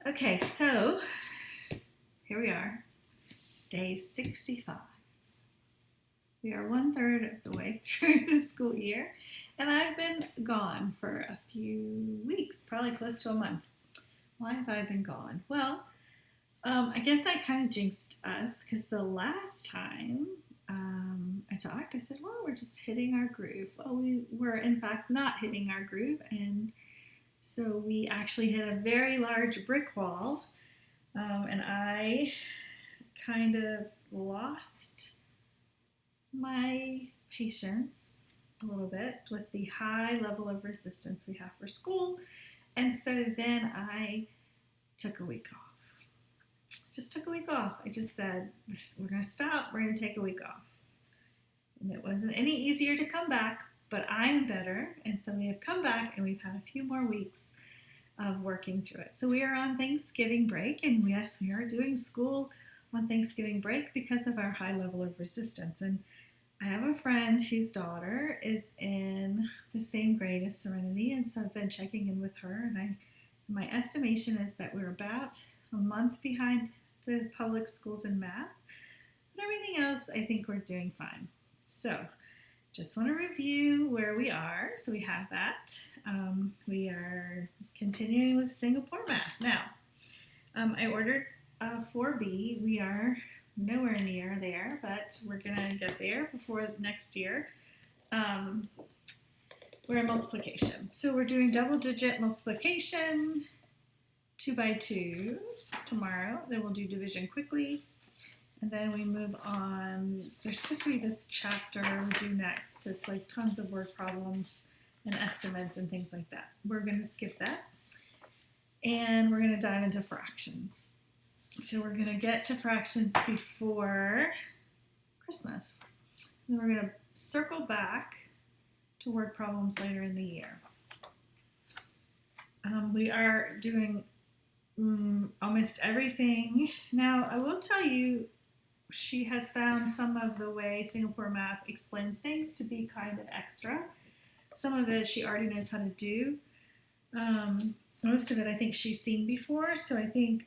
Okay, so here we are, day 65. We are 1/3 of the way through the school year, and I've been gone for a few weeks, probably close to a month. Why have I been gone? Well, I guess I kind of jinxed us because the last time I talked, I said, well, we're just hitting our groove. Well, we were in fact not hitting our groove, and so we actually hit a very large brick wall, and I kind of lost my patience a little bit with the high level of resistance we have for school. And so then I took a week off. Just took a week off. I just said, we're going to stop. We're going to take a week off. And it wasn't any easier to come back, but I'm better. And so we have come back and we've had a few more weeks of working through it. So we are on Thanksgiving break. And yes, we are doing school on Thanksgiving break because of our high level of resistance. And I have a friend whose daughter is in the same grade as Serenity, and so I've been checking in with her, and my estimation is that we're about a month behind the public schools in math, but everything else I think we're doing fine. So just want to review where we are. So we have that. We are continuing with Singapore math. Now, I ordered 4B. We are nowhere near there, but we're gonna get there before next year. We're in multiplication. So we're doing double-digit multiplication, 2 by 2 tomorrow. Then we'll do division quickly. And then we move on. There's supposed to be this chapter we do next. It's like tons of word problems and estimates and things like that. We're gonna skip that. And we're gonna dive into fractions. So we're going to get to fractions before Christmas. Then we're going to circle back to word problems later in the year. We are doing almost everything. Now, I will tell you, she has found some of the way Singapore math explains things to be kind of extra. Some of it she already knows how to do. Most of it I think she's seen before, so I think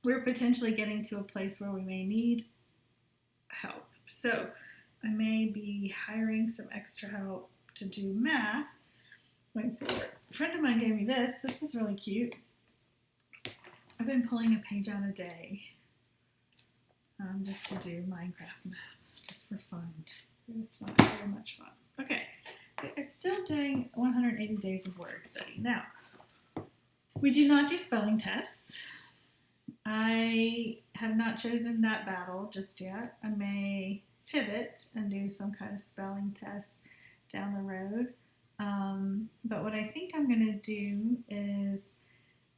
we're potentially getting to a place where we may need help. So I may be hiring some extra help to do math going forward. A friend of mine gave me this. This was really cute. I've been pulling a page out a day just to do Minecraft math, just for fun. It's not very much fun. Okay, we're still doing 180 days of word study. Now, we do not do spelling tests. I have not chosen that battle just yet. I may pivot and do some kind of spelling test down the road. But what I think I'm going to do is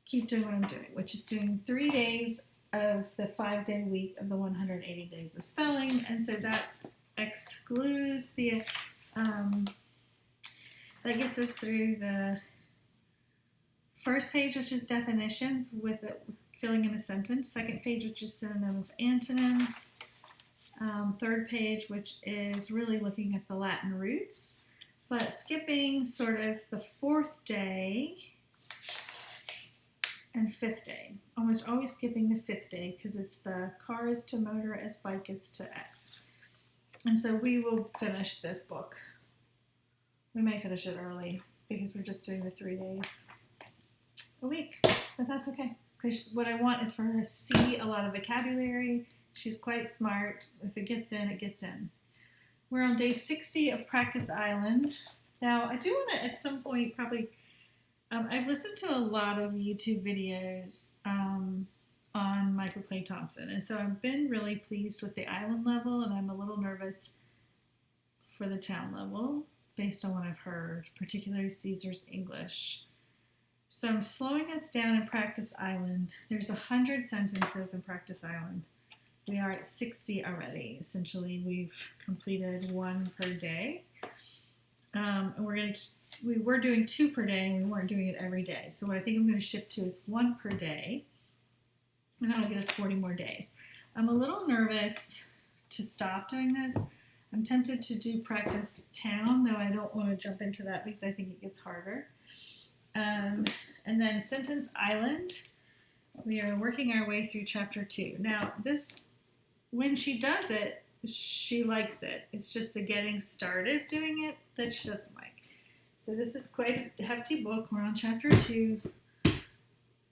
keep doing what I'm doing, which is doing 3 days of the 5-day week of the 180 days of spelling. And so that excludes the, that gets us through the first page, which is definitions with it. Filling in a sentence. Second page, which is synonyms, antonyms. Third page, which is really looking at the Latin roots, but skipping sort of the 4th day and 5th day. Almost always skipping the 5th day because it's the car is to motor as bike is to X. And so we will finish this book. We may finish it early because we're just doing the 3 days a week, but that's okay. Because what I want is for her to see a lot of vocabulary. She's quite smart. If it gets in, it gets in. We're on day 60 of Practice Island. Now, I do want to, at some point, probably, I've listened to a lot of YouTube videos on Michael Clay Thompson. And so I've been really pleased with the island level, and I'm a little nervous for the town level, based on what I've heard, particularly Caesar's English. So I'm slowing us down in Practice Island. There's 100 sentences in Practice Island. We are at 60 already. Essentially, we've completed 1 per day. And we were doing 2 per day, and we weren't doing it every day. So what I think I'm going to shift to is 1 per day, and that'll get us 40 more days. I'm a little nervous to stop doing this. I'm tempted to do Practice Town, though I don't want to jump into that because I think it gets harder. And And then Sentence Island, we are working our way through chapter 2. Now, this, when she does it, she likes it. It's just the getting started doing it that she doesn't like. So this is quite a hefty book. We're on chapter 2.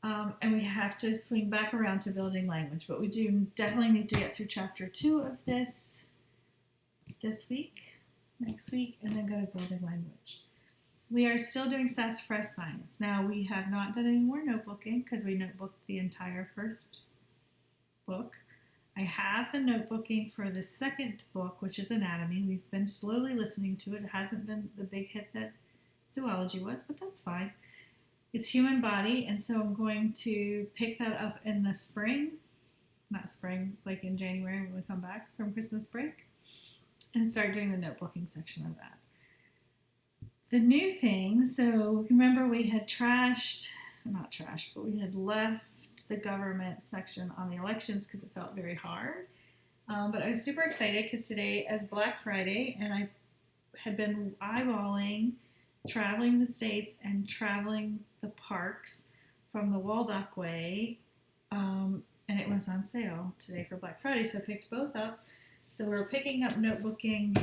And we have to swing back around to building language. But we do definitely need to get through chapter 2 of this week, next week, and then go to building language. We are still doing sassafras science. Now, we have not done any more notebooking because we notebooked the entire first book. I have the notebooking for the second book, which is anatomy. We've been slowly listening to it. It hasn't been the big hit that zoology was, but that's fine. It's human body, and so I'm going to pick that up in the spring. Not spring, like in January when we come back from Christmas break, and start doing the notebooking section of that. The new thing, so remember we had we had left the government section on the elections because it felt very hard. But I was super excited because today is Black Friday, and I had been eyeballing traveling the states and traveling the parks from the Waldock-Way, and it was on sale today for Black Friday, so I picked both up. So we're picking up notebooking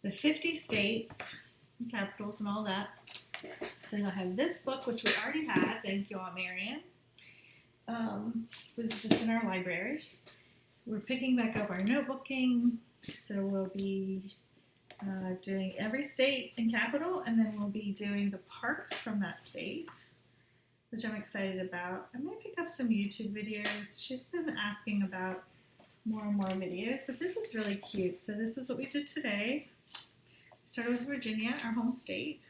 the 50 states, capitals and all that. So I have this book, which we already had, thank you, Aunt Marion. It was just in our library. We're picking back up our notebooking, so we'll be doing every state and capital, and then we'll be doing the parks from that state, which I'm excited about. I might pick up some YouTube videos. She's been asking about more and more videos, but this is really cute. So this is what we did today. We started with Virginia, our home state,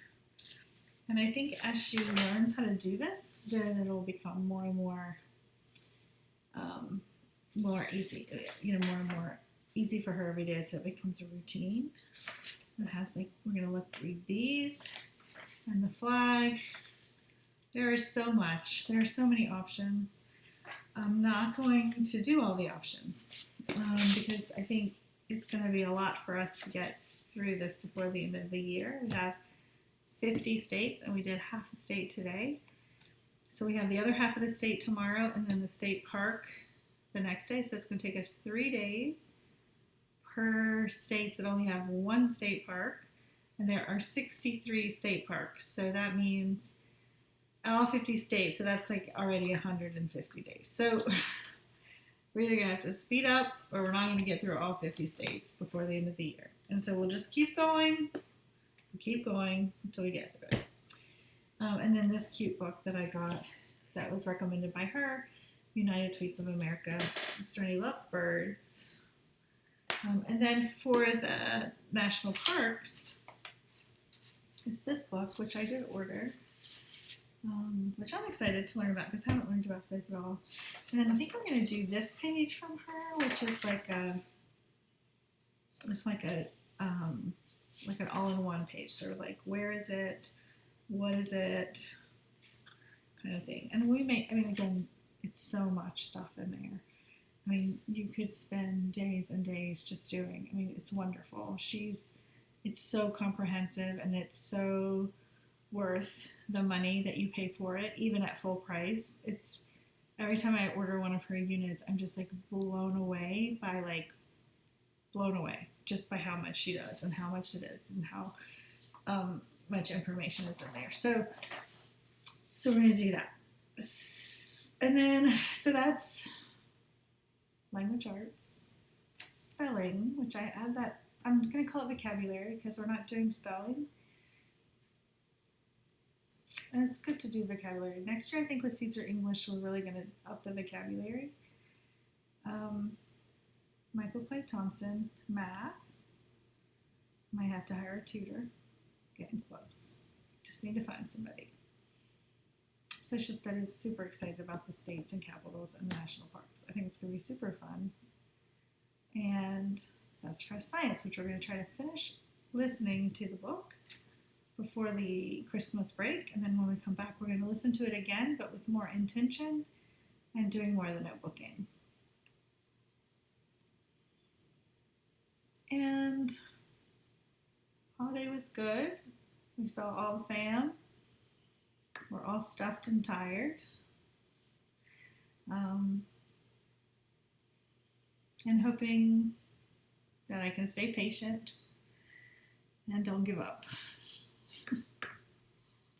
and I think as she learns how to do this, then it'll become more and more easy, more and more easy for her every day, so it becomes a routine. It has we're gonna read these and the flag. There is so much. There are so many options. I'm not going to do all the options because I think it's going to be a lot for us to get through this before the end of the year. We have 50 states, and we did half a state today. So we have the other half of the state tomorrow, and then the state park the next day. So it's going to take us 3 days per states that only have one state park, and there are 63 state parks. So that means all 50 states, so that's already 150 days. So we're either going to have to speed up, or we're not going to get through all 50 states before the end of the year. And so we'll just keep going until we get through it. And then this cute book that I got that was recommended by her, United Tweets of America, Serenity Loves Birds. And then for the national parks, it's this book, which I did order, which I'm excited to learn about because I haven't learned about this at all. And then I think I'm going to do this page from her, which is like an all-in-one page, sort of like where is it, what is it, kind of thing. And again, it's so much stuff in there. I mean, you could spend days and days just doing. I mean, it's wonderful. It's so comprehensive, and it's so worth the money that you pay for it, even at full price. It's every time I order one of her units, I'm just blown away just by how much she does and how much it is and how much information is in there. So we're going to do that. And then, so that's language arts, spelling, which I add that, I'm going to call it vocabulary because we're not doing spelling. And it's good to do vocabulary. Next year, I think with Caesar English, we're really going to up the vocabulary. Michael Clay Thompson, math. Might have to hire a tutor. Getting close. Just need to find somebody. Social studies, super excited about the states and capitals and national parks. I think it's going to be super fun. And sassafras science, which we're going to try to finish listening to the book before the Christmas break. And then when we come back, we're going to listen to it again, but with more intention and doing more of the notebooking. And holiday was good. We saw all the fam. We're all stuffed and tired. And hoping that I can stay patient and don't give up.